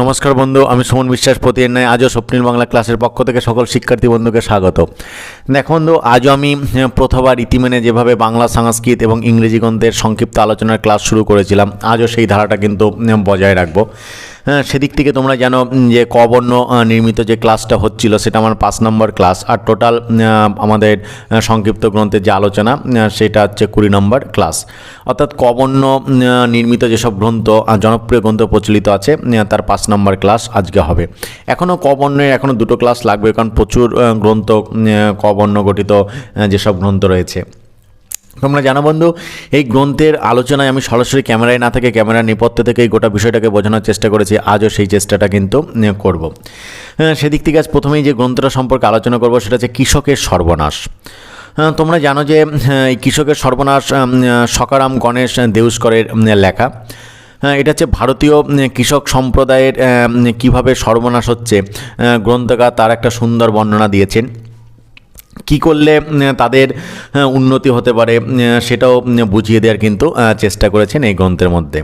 নমস্কার বন্ধু, আমি সুমন বিশ্বাস। প্রতিদিন নয় আজও স্বপ্নিল বাংলা ক্লাসের পক্ষ থেকে সকল শিক্ষার্থী বন্ধুকে স্বাগত। দেখো বন্ধু, আজও আমি প্রথমবার রীতি মেনে যেভাবে বাংলা, সংস্কৃত এবং ইংরেজি গ্রন্থের সংক্ষিপ্ত আলোচনার ক্লাস শুরু করেছিলাম, আজও সেই ধারাটা কিন্তু বজায় রাখবো। সেদিক থেকে তোমরা জানো যে কবর্ণ নির্মিত যে ক্লাসটা হচ্ছিল সেটা আমার 5 নম্বর ক্লাস, আর টোটাল আমাদের সংক্ষিপ্ত গ্রন্থের যে আলোচনা সেটা হচ্ছে 20 নম্বর ক্লাস। অর্থাৎ কবর্ণ নির্মিত যেসব গ্রন্থ জনপ্রিয় গ্রন্থ প্রচলিত আছে তার 5 নম্বর ক্লাস আজকে হবে। এখনও কবর্ণের দুটো ক্লাস লাগবে, কারণ প্রচুর গ্রন্থ কবর্ণ গঠিত যেসব গ্রন্থ রয়েছে। তোমরা জানো বন্ধু, এই গ্রন্থের আলোচনায় আমি সরাসরি ক্যামেরায় না থেকে ক্যামেরার নেপথ্য থেকে এই গোটা বিষয়টাকে বোঝানোর চেষ্টা করেছি। আজও সেই চেষ্টাটা কিন্তু করব। সেদিক থেকে আজ প্রথমেই যে গ্রন্থটা সম্পর্কে আলোচনা করব সেটা হচ্ছে কৃষকের সর্বনাশ। তোমরা জানো যে এই কৃষকের সর্বনাশ সকারাম গণেশ দেউস্করের লেখা। এটা হচ্ছে ভারতীয় কৃষক সম্প্রদায়ের কিভাবে সর্বনাশ হচ্ছে গ্রন্থকার তার একটা সুন্দর বর্ণনা দিয়েছেন। কি করলে তাদের উন্নতি হতে পারে সেটাও বুঝিয়ে দেওয়ার কিন্তু চেষ্টা করেছেন এই গ্রন্থের মধ্যে।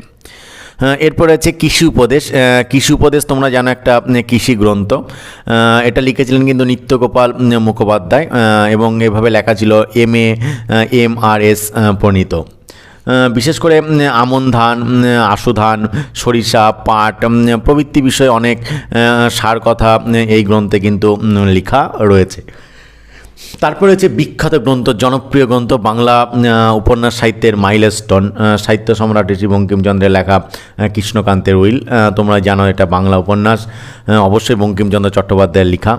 এরপরে আছে কৃষি উপদেশ। কৃষি উপদেশ তোমরা জানো একটা কৃষি গ্রন্থ। এটা লিখেছিলেন কিন্তু নিত্যগোপাল মুখোপাধ্যায় এবং এভাবে লেখা ছিল MAMRS প্রণীত। বিশেষ করে আমন ধান, আশু ধান, সরিষা, পাট প্রভৃতি বিষয়ে অনেক সার কথা এই গ্রন্থে কিন্তু লেখা রয়েছে। তারপরে হচ্ছে বিখ্যাত গ্রন্থ, জনপ্রিয় গ্রন্থ, বাংলা উপন্যাস সাহিত্যের মাইলস্টোন, সাহিত্য সম্রাট ঋষি বঙ্কিমচন্দ্রের লেখা কৃষ্ণকান্তের উইল। তোমরা জানো এটা বাংলা উপন্যাস, অবশ্যই বঙ্কিমচন্দ্র চট্টোপাধ্যায়ের লেখা।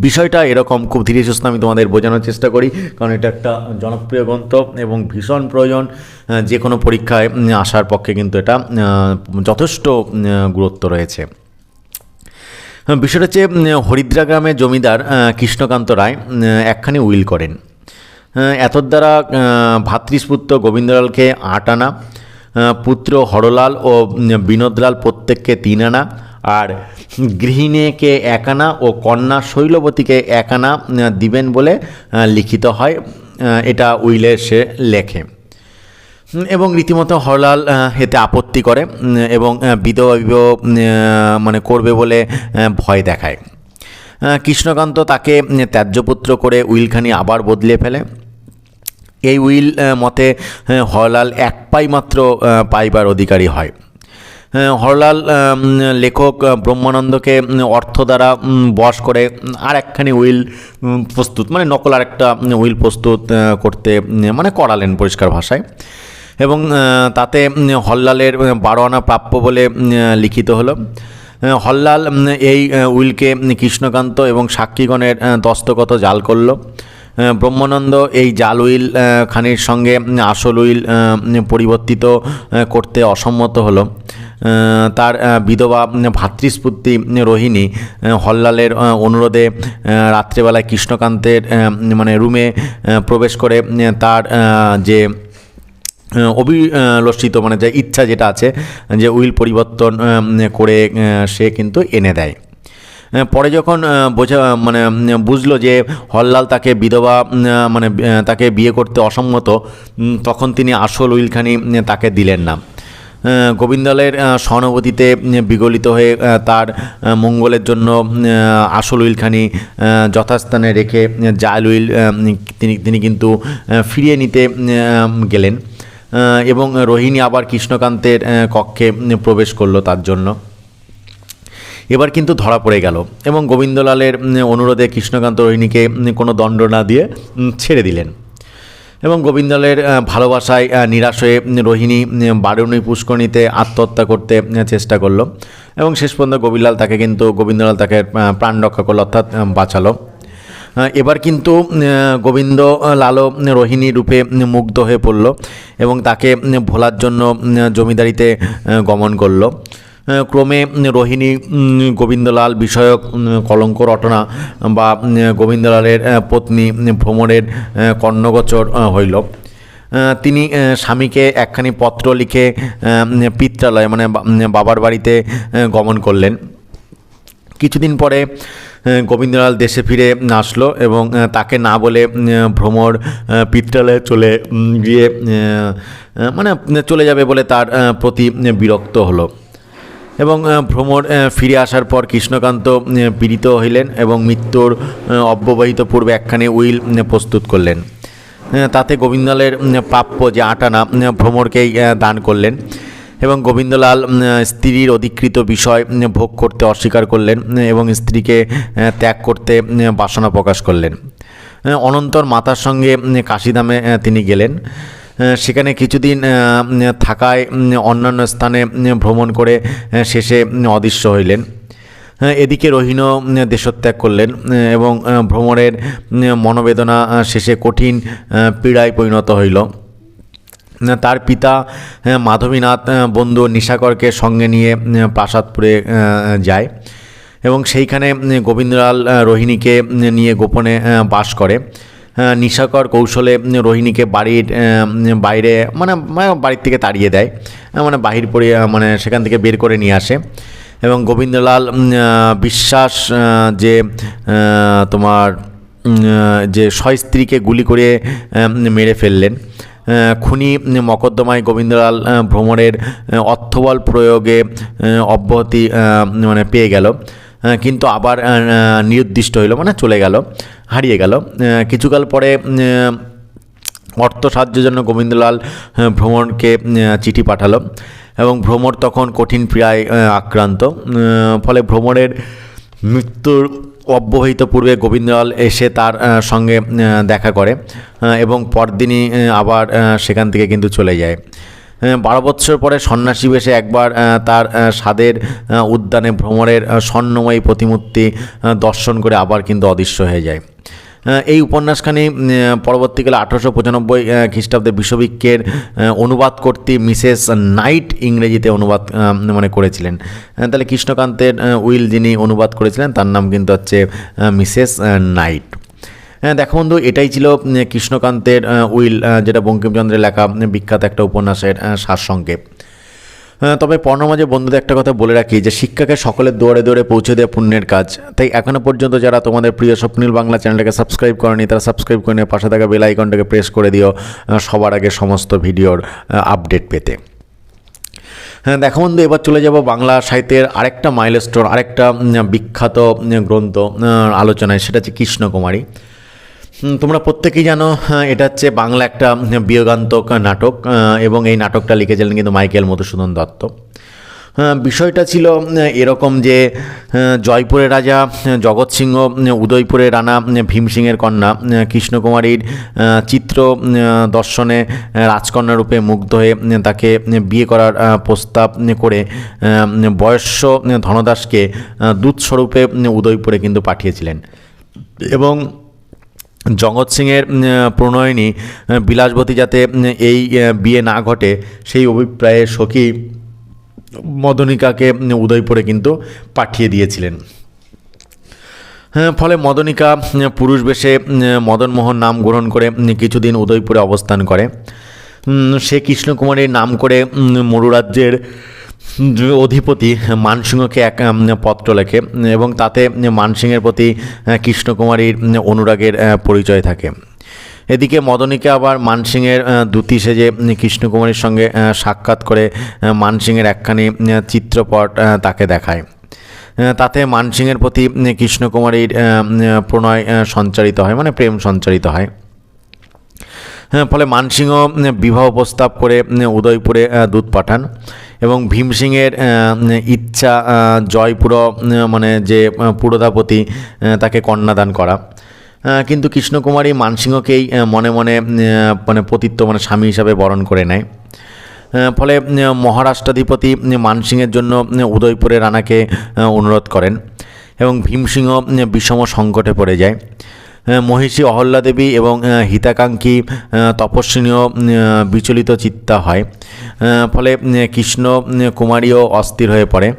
বিষয়টা এরকম, খুব ধীরে সুস্থে আমি তোমাদের বোঝানোর চেষ্টা করি, কারণ এটা একটা জনপ্রিয় গ্রন্থ এবং ভীষণ প্রয়োজন। যে কোনো পরীক্ষায় আসার পক্ষে কিন্তু এটা যথেষ্ট গুরুত্ব রয়েছে। বিষয়টা হচ্ছে হরিদ্রা গ্রামের জমিদার কৃষ্ণকান্ত রায় একখানি উইল করেন। এতদ্বারা ভ্রাতৃস্পুত্র গোবিন্দলালকে 8 আনা, পুত্র হরলাল ও বিনোদলাল প্রত্যেককে 3 আনা, আর গৃহিণীকে 1 আনা ও কন্যা শৈলবতীকে 1 আনা দিবেন বলে লিখিত হয়। এটা উইলে সে লেখে এবং রীতিমতো হরলাল এতে আপত্তি করে এবং বিধবা বিবাহ করবে বলে ভয় দেখায়। কৃষ্ণকান্ত তাকে ত্যায্যপুত্র করে উইলখানি আবার বদলে ফেলে। এই উইল মতে হরলাল 1 পাই মাত্র পাইবার অধিকারী হয়। হরলাল লেখক ব্রহ্মানন্দকে অর্থ দ্বারা বশ করে আর একখানি উইল প্রস্তুত, নকল আর একটা উইল প্রস্তুত করতে করালেন পরিষ্কার ভাষায়, এবং তাতে হরলালের 12 আনা প্রাপ্য বলে লিখিত হলো। হরলাল এই উইলকে কৃষ্ণকান্ত এবং সাক্ষীগণের দস্তখত জাল করল। ব্রহ্মানন্দ এই জাল উইল খানির সঙ্গে আসল উইল পরিবর্তিত করতে অসম্মত হলো। তার বিধবা ভ্রাতৃস্পুত্রী রোহিণী হরলালের অনুরোধে রাত্রেবেলায় কৃষ্ণকান্তের রুমে প্রবেশ করে তার যে অভিলষিত যে ইচ্ছা যেটা আছে যে উইল পরিবর্তন করে সে কিন্তু এনে দেয়। পরে যখন বুঝলো যে হরলাল তাকে বিধবা তাকে বিয়ে করতে অসম্মত, তখন তিনি আসল উইলখানি তাকে দিলেন না। গোবিন্দলালের সহানুভূতিতে বিগলিত হয়ে তার মঙ্গলের জন্য আসল উইলখানি যথাস্থানে রেখে জাল উইল তিনি কিন্তু ফিরিয়ে নিতে গেলেন এবং রোহিণী আবার কৃষ্ণকান্তের কক্ষে প্রবেশ করলো তার জন্য। এবার কিন্তু ধরা পড়ে গেল এবং গোবিন্দলালের অনুরোধে কৃষ্ণকান্ত রোহিণীকে কোনো দণ্ড না দিয়ে ছেড়ে দিলেন এবং গোবিন্দলালের ভালোবাসায় নিরাশ হয়ে রোহিণী বারুণী পুষ্করণীতে আত্মহত্যা করতে চেষ্টা করলো এবং শেষ পর্যন্ত গোবিন্দলাল তাকে প্রাণ রক্ষা করলো, অর্থাৎ বাঁচালো। এবার কিন্তু গোবিন্দলালও রোহিণী রূপে মুগ্ধ হয়ে পড়ল এবং তাকে ভোলার জন্য জমিদারিতে গমন করল। ক্রমে রোহিণী গোবিন্দলাল বিষয়ক কলঙ্ক রটনা বা গোবিন্দলালের পত্নী ভ্রমরের কর্ণগোচর হইল। তিনি স্বামীকে একখানি পত্র লিখে পিত্রালয় বাবার বাড়িতে গমন করলেন। কিছুদিন পরে গোবিন্দলাল দেশে ফিরে আসলো এবং তাকে না বলে ভ্রমর পিত্রালয়ে চলে গিয়ে চলে যাবে বলে তার প্রতি বিরক্ত হলো। এবং ভ্রমর ফিরে আসার পর কৃষ্ণকান্ত পীড়িত হইলেন এবং মৃত্যুর অব্যবহিত পূর্বে একখানি উইল প্রস্তুত করলেন। তাতে গোবিন্দলালের প্রাপ্য যে 8 আনা ভ্রমরকেই দান করলেন এবং গোবিন্দলাল স্ত্রীর অধিকৃত বিষয় ভোগ করতে অস্বীকার করলেন এবং স্ত্রীকে ত্যাগ করতে বাসনা প্রকাশ করলেন। অনন্তর মাতার সঙ্গে কাশীধামে তিনি গেলেন। সেখানে কিছুদিন থাকায় অন্যান্য স্থানে ভ্রমণ করে শেষে অদৃশ্য হইলেন। এদিকে রোহিণীও দেশত্যাগ করলেন এবং ভ্রমণের মনোবেদনা শেষে কঠিন পীড়ায় পরিণত হইল। তার পিতা মাধবীনাথ বন্ধু নিশাকরকে সঙ্গে নিয়ে প্রাসাদপুরে যায় এবং সেইখানে গোবিন্দলাল রোহিণীকে নিয়ে গোপনে বাস করে। নিশাকর কৌশলে রোহিণীকে বাড়ির বাইরে মানে বাড়ির থেকে তাড়িয়ে দেয়, মানে বাহির করে মানে সেখান থেকে বের করে নিয়ে আসে এবং গোবিন্দলাল বিশ্বাস যে তোমার যে স্ত্রীকে গুলি করে মেরে ফেললেন। খুনি মকদ্দমায় গোবিন্দলাল ভ্রমণের অর্থবল প্রয়োগে অব্যাহতি মানে পেয়ে গেল, কিন্তু আবার নিরুদ্দিষ্ট হইল, মানে চলে গেল, হারিয়ে গেল। কিছুকাল পরে অর্থ সাহায্যের জন্য গোবিন্দলাল ভ্রমণকে চিঠি পাঠালো এবং ভ্রমর তখন কঠিন পীড়ায় আক্রান্ত। ফলে ভ্রমণের মৃত্যুর অব্যবহিত পূর্বে গোবিন্দলাল এসে তার সঙ্গে দেখা করে এবং পরদিনই আবার সেখান থেকে কিন্তু চলে যায়। 12 বৎসর পরে সন্ন্যাসী বেশে একবার তার স্বাদের উদ্যানে ভ্রমরের স্বর্ণময়ী প্রতিমূর্তি দর্শন করে আবার কিন্তু অদৃশ্য হয়ে যায়। এই উপন্যাসখানি পরবর্তীকালে 1895 খ্রিস্টাব্দে বিশ্ববিখ্যাত অনুবাদ কর্তৃ মিসেস নাইট ইংরেজিতে অনুবাদ মানে করেছিলেন। তাহলে কৃষ্ণকান্তের উইল যিনি অনুবাদ করেছিলেন তার নাম কিন্তু হচ্ছে মিসেস নাইট। দেখো বন্ধু, এটাই ছিল কৃষ্ণকান্তের উইল, যেটা বঙ্কিমচন্দ্রের লেখা বিখ্যাত একটা উপন্যাসের সারসংক্ষেপ। তবে পর্ণমাঝে বন্ধুদের একটা কথা বলে রাখি যে শিক্ষাকে সকলের দুয়ারে দুয়ারে পৌঁছে দেওয়া পুণ্যের কাজ। তাই এখনও পর্যন্ত যারা তোমাদের প্রিয় স্বপ্নিল বাংলা চ্যানেলটাকে সাবস্ক্রাইব করেনি তারা সাবস্ক্রাইব করে নিয়ে পাশে থাকা বেল আইকনটাকে প্রেস করে দিও সবার আগে সমস্ত ভিডিওর আপডেট পেতে। দেখো বন্ধু, এবার চলে যাব বাংলা সাহিত্যের আরেকটা মাইলস্টোন, আরেকটা বিখ্যাত গ্রন্থ আলোচনায়, সেটা হচ্ছে কৃষ্ণকুমারী। তোমরা প্রত্যেকেই জানো এটা হচ্ছে বাংলা একটা বিয়োগান্তক নাটক এবং এই নাটকটা লিখেছিলেন কিন্তু মাইকেল মধুসূদন দত্ত। বিষয়টা ছিল এরকম যে জয়পুরের রাজা জগৎ সিংহ উদয়পুরের রানা ভীম সিংয়ের কন্যা কৃষ্ণকুমারীর চিত্র দর্শনে রাজকন্যা রূপে মুগ্ধ হয়ে তাকে বিয়ে করার প্রস্তাব করে বয়স্য ধনদাসকে দূতস্বরূপে উদয়পুরে কিন্তু পাঠিয়েছিলেন এবং জগৎ সিংয়ের প্রণয়িনী বিলাসবতী যাতে এই বিয়ে না ঘটে সেই অভিপ্রায়ে সখী মদনিকাকে উদয়পুরে কিন্তু পাঠিয়ে দিয়েছিলেন। ফলে মদনিকা পুরুষ বেশে মদনমোহন নাম গ্রহণ করে কিছুদিন উদয়পুরে অবস্থান করে। সে কৃষ্ণকুমারীর নাম করে মরুরাজ্যের অধিপতি মানসিংহকে এক পত্র লেখে এবং তাতে মানসিংহের প্রতি কৃষ্ণকুমারীর অনুরাগের পরিচয় থাকে। এদিকে মদনিকা আবার মানসিংহের দূতী সেজে কৃষ্ণকুমারীর সঙ্গে সাক্ষাৎ করে মানসিংহের একখানি চিত্রপট তাকে দেখায়। তাতে মানসিংহের প্রতি কৃষ্ণকুমারীর প্রণয় সঞ্চারিত হয়, মানে প্রেম সঞ্চারিত হয়। ফলে মানসিংহ বিবাহ প্রস্তাব করে উদয়পুরে দূত পাঠান এবং ভীমসিংহের ইচ্ছা জয়পুর মানে যে পুরোধাপতি তাকে কন্যাদান করা, কিন্তু কৃষ্ণকুমারী মানসিংহকেই মনে মনে মানে পতিত্ব মানে স্বামী হিসাবে বরণ করে নেয়। ফলে মহারাষ্ট্রাধিপতি মানসিংহের জন্য উদয়পুরে রানাকে অনুরোধ করেন এবং ভীমসিংহ বিষম সংকটে পড়ে যায়। মহিষী অহল্যা দেবী এবং হিতাকাঙ্ক্ষী তপস্বিনীও বিচলিত চিত্তা হয়। ফলে কৃষ্ণকুমারীও অস্থির হয়ে পড়ে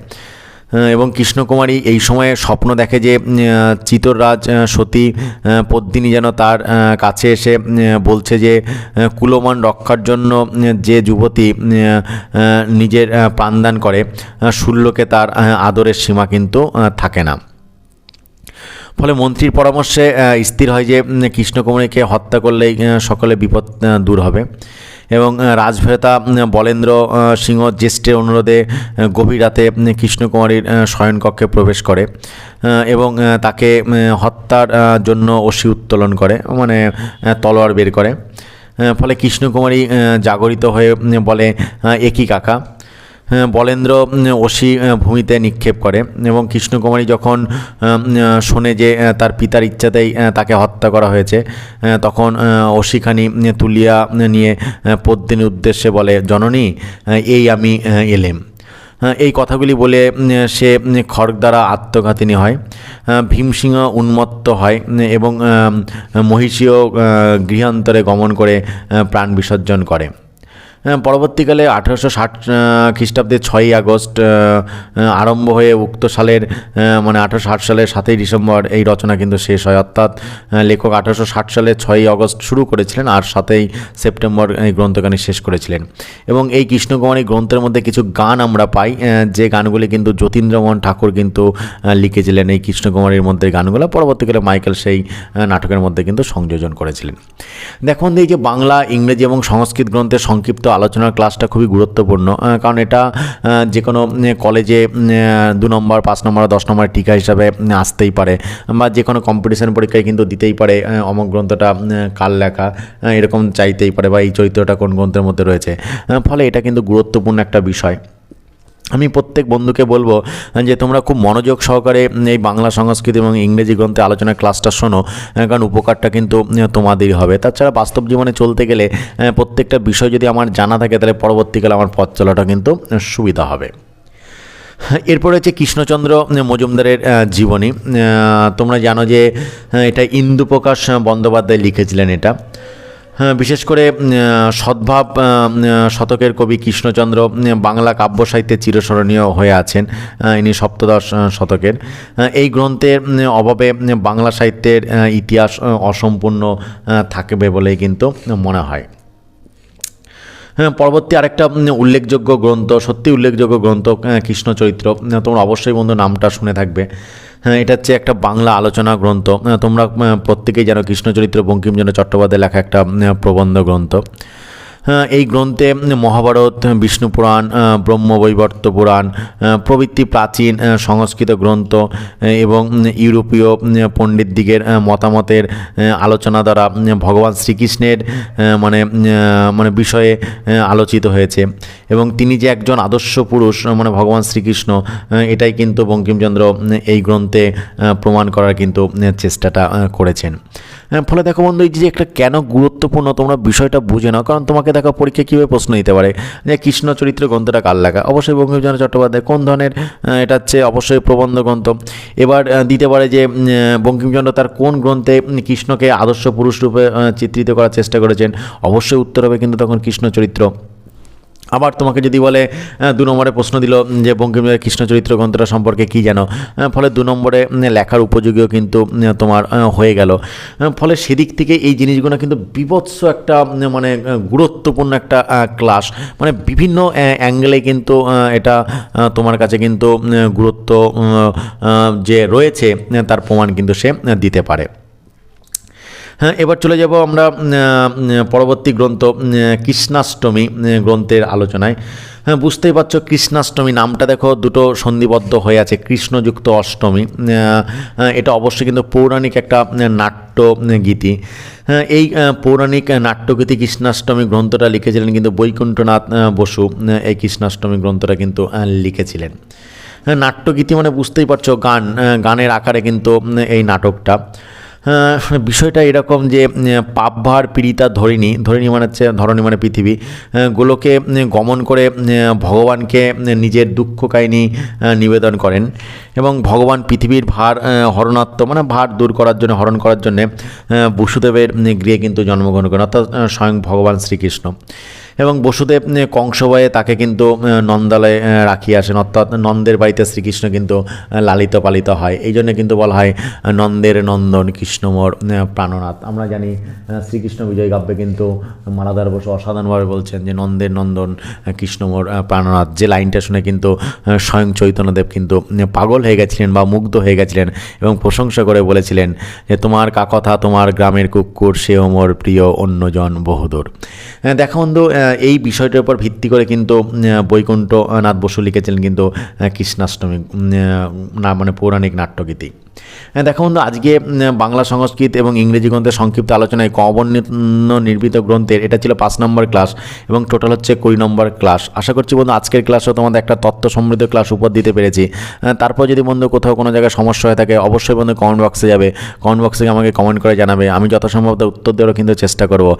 এবং কৃষ্ণকুমারী এই সময়ে স্বপ্ন দেখে যে চিতররাজ সতী পদ্মিনী যেন তার কাছে এসে বলছে যে কুলমান রক্ষার জন্য যে যুবতী নিজের প্রাণদান করে শূল্যকে তার আদরের সীমা কিন্তু থাকে না। ফলে মন্ত্রীর পরামর্শে স্থির হয় যে কৃষ্ণকুমারীকে হত্যা করলেই সকলে বিপদ দূর হবে এবং রাজভেতা বলেন্দ্র সিংহ জ্যেষ্ঠের অনুরোধে গভীর রাতে কৃষ্ণকুমারীর শয়নকক্ষে প্রবেশ করে এবং তাকে হত্যার জন্য অসি উত্তোলন করে, মানে তলোয়ার বের করে। ফলে কৃষ্ণকুমারী জাগরিত হয়ে বলে, একই কাকা। বলেন্দ্র অসি ভূমিতে নিক্ষেপ করে এবং কৃষ্ণকুমারী যখন শোনে যে তার পিতার ইচ্ছাতেই তাকে হত্যা করা হয়েছে, তখন অসিখানি তুলিয়া নিয়ে পদ্মিনীর উদ্দেশ্যে বলে, জননী, এই আমি এলেম। এই কথাগুলি বলে সে খড়গ দ্বারা আত্মঘাতিনী হয়। ভীমসিংহ উন্মত্ত হয় এবং মহিষীয় গৃহান্তরে গমন করে প্রাণ বিসর্জন করে। পরবর্তীকালে 1860 খ্রিস্টাব্দের 6ই আগস্ট আরম্ভ হয়ে উক্ত সালের মানে 1860 সালের 7ই ডিসেম্বর এই রচনা কিন্তু শেষ হয়। অর্থাৎ লেখক 1860 সালের 6ই আগস্ট শুরু করেছিলেন আর 7ই সেপ্টেম্বর এই গ্রন্থখানি শেষ করেছিলেন। এবং এই কৃষ্ণকুমারী গ্রন্থের মধ্যে কিছু গান আমরা পাই, যে গানগুলি কিন্তু যতীন্দ্রমোহন ঠাকুর কিন্তু লিখেছিলেন। এই কৃষ্ণকুমারীর মধ্যে গানগুলো পরবর্তীকালে মাইকেল সেই নাটকের মধ্যে কিন্তু সংযোজন করেছিলেন। দেখুন, এই যে বাংলা, ইংরেজি এবং সংস্কৃত গ্রন্থের সংক্ষিপ্ত আলোচনার ক্লাসটা খুবই গুরুত্বপূর্ণ, কারণ এটা যে কোনো কলেজে 2 নম্বর, 5 নম্বর, 10 নম্বর টিকা হিসাবে আসতেই পারে, বা যে কোনো কম্পিটিশন পরীক্ষায় কিন্তু দিতেই পারে। অমুক গ্রন্থটা কার লেখা এরকম চাইতেই পারে, বা এই চরিত্রটা কোন গ্রন্থের মধ্যে রয়েছে। ফলে এটা কিন্তু গুরুত্বপূর্ণ একটা বিষয়। আমি প্রত্যেক বন্ধুকে বলবো যে তোমরা খুব মনোযোগ সহকারে এই বাংলা, সংস্কৃত এবং ইংরেজি গ্রন্থে আলোচনার ক্লাসটা শোনো, কারণ উপকারটা কিন্তু তোমাদেরই হবে। তাছাড়া বাস্তব জীবনে চলতে গেলে প্রত্যেকটা বিষয় যদি আমার জানা থাকে, তাহলে পরবর্তীকালে আমার পথ চলাটা কিন্তু সুবিধা হবে। এরপরে হচ্ছে কৃষ্ণচন্দ্র মজুমদারের জীবনী। তোমরা জানো যে এটা ইন্দুপ্রকাশ বন্দ্যোপাধ্যায় লিখেছিলেন। এটা বিশেষ করে সদ্ভাব শতকের কবি কৃষ্ণচন্দ্র বাংলা কাব্য সাহিত্যে চিরস্মরণীয় হয়ে আছেন। ইনি সপ্তদশ শতকের। এই গ্রন্থের অভাবে বাংলা সাহিত্যের ইতিহাস অসম্পূর্ণ থাকবে বলেই কিন্তু মনে হয়। পরবর্তী আরেকটা উল্লেখযোগ্য গ্রন্থ, সত্যি উল্লেখযোগ্য গ্রন্থ, কৃষ্ণচরিত্র। তোমরা অবশ্যই বন্ধু নামটা শুনে থাকবে। এটা হচ্ছে একটা বাংলা আলোচনা গ্রন্থ। তোমরা প্রত্যেকেই জানো কৃষ্ণচরিত্র বঙ্কিমচন্দ্র চট্টোপাধ্যায়ের লেখা একটা প্রবন্ধ গ্রন্থ। এই গ্রন্থে মহাভারত, বিষ্ণু পুরাণ, ব্রহ্মবৈবর্ত পুরাণ প্রভৃতি প্রাচীন সংস্কৃত গ্রন্থ এবং ইউরোপীয় পণ্ডিতদিগের মতামতের আলোচনা দ্বারা ভগবান শ্রীকৃষ্ণের মানে বিষয়ে আলোচিত হয়েছে। এবং তিনি যে একজন আদর্শ পুরুষ, মানে ভগবান শ্রীকৃষ্ণ, এটাই কিন্তু বঙ্কিমচন্দ্র এই গ্রন্থে প্রমাণ করার কিন্তু চেষ্টাটা করেছেন। ফলে দেখো বন্ধু, এই যে একটা কেন গুরুত্বপূর্ণ তোমরা বিষয়টা বুঝে নাও। কারণ তোমাকে দেখো পরীক্ষা কীভাবে প্রশ্ন দিতে পারে যে কৃষ্ণচরিত্র গ্রন্থটা কার লেখা, অবশ্যই বঙ্কিমচন্দ্র চট্টোপাধ্যায়। কোন ধরনের, এটা হচ্ছে অবশ্যই প্রবন্ধ গ্রন্থ। এবার দিতে পারে যে বঙ্কিমচন্দ্র তার কোন গ্রন্থে কৃষ্ণকে আদর্শ পুরুষ রূপে চিত্রিত করার চেষ্টা করেছেন, অবশ্যই উত্তর হবে কিন্তু তখন কৃষ্ণচরিত্র। আবার তোমাকে যদি বলে 2 নম্বরে প্রশ্ন দিল যে বঙ্কিমচন্দ্রের কৃষ্ণচরিত্র গ্রন্থটা সম্পর্কে কী জানো, ফলে 2 নম্বরে লেখার উপযোগীও কিন্তু তোমার হয়ে গেল। ফলে সেদিক থেকে এই জিনিসগুলো কিন্তু বিভৎস একটা মানে গুরুত্বপূর্ণ একটা ক্লাস, মানে বিভিন্ন অ্যাঙ্গেলে কিন্তু এটা তোমার কাছে কিন্তু গুরুত্ব যে রয়েছে তার প্রমাণ কিন্তু সে দিতে পারে। হ্যাঁ, এবার চলে যাব আমরা পরবর্তী গ্রন্থ কৃষ্ণাষ্টমী গ্রন্থের আলোচনায়। হ্যাঁ, বুঝতেই পারছো কৃষ্ণাষ্টমী নামটা দেখো দুটো সন্ধিবদ্ধ হয়ে আছে, কৃষ্ণযুক্ত অষ্টমী। এটা অবশ্যই কিন্তু পৌরাণিক একটা নাট্যগীতি। এই পৌরাণিক নাট্যগীতি কৃষ্ণাষ্টমী গ্রন্থটা লিখেছিলেন কিন্তু বৈকুণ্ঠনাথ বসু। এই কৃষ্ণাষ্টমী গ্রন্থটা কিন্তু লিখেছিলেন। নাট্যগীতি মানে বুঝতেই পারছো গানের আকারে কিন্তু এই নাটকটা। বিষয়টা এরকম যে পাপভার পীড়িতা ধরিণী মানে হচ্ছে ধরণী মানে পৃথিবী, গুলোকে গমন করে ভগবানকে নিজের দুঃখ কাহিনী নিবেদন করেন এবং ভগবান পৃথিবীর ভার হরণাত্ম মানে ভার দূর করার জন্য, হরণ করার জন্যে বসুদেবের গৃহে কিন্তু জন্মগ্রহণ করেন, অর্থাৎ স্বয়ং ভগবান শ্রীকৃষ্ণ। এবং বসুদেব কংসবয়ে তাকে কিন্তু নন্দালয়ে রাখিয়ে আসেন, অর্থাৎ নন্দের বাড়িতে শ্রীকৃষ্ণ কিন্তু লালিত পালিত হয়। এই জন্য কিন্তু বলা হয় নন্দের নন্দন কৃষ্ণমোর প্রাণনাথ। আমরা জানি শ্রীকৃষ্ণ বিজয় কাব্যে কিন্তু মালাধার বসু অসাধারণভাবে বলছেন যে নন্দের নন্দন কৃষ্ণমোর প্রাণনাথ। যে লাইনটা শুনে কিন্তু স্বয়ং চৈতন্যদেব কিন্তু পাগল হয়ে গেছিলেন বা মুগ্ধ হয়ে গেছিলেন এবং প্রশংসা করে বলেছিলেন যে তোমার কাকথা তোমার গ্রামের কুকুর সেও মোর প্রিয় অন্যজন বহুদূর। দেখো বন্ধু, এই বিষয়টার উপর ভিত্তি করে কিন্তু বৈকুণ্ঠনাথ বসু লিখেছিলেন কিন্তু কৃষ্ণাষ্টমী না মানে পৌরাণিক নাট্যগীতি। দেখো বন্ধু, আজকে বাংলা সংস্কৃত এবং ইংরেজি গ্রন্থের সংক্ষিপ্ত আলোচনায় কবর্ণ নির্মিত গ্রন্থের এটা ছিল 5 নম্বর ক্লাস এবং টোটাল হচ্ছে 20 নম্বর ক্লাস। আশা করছি বন্ধু আজকের ক্লাসও তোমাদের একটা তথ্য সমৃদ্ধ ক্লাস উপর দিতে পেরেছি। তারপর যদি বন্ধু কোথাও কোনো জায়গায় সমস্যা হয়ে থাকে অবশ্যই বন্ধু কমেন্ট বক্সে যাবে, কমেন্ট বক্সে আমাকে কমেন্ট করে জানাবে, আমি যথাসম্ভব উত্তর দেওয়ারও কিন্তু চেষ্টা করবো।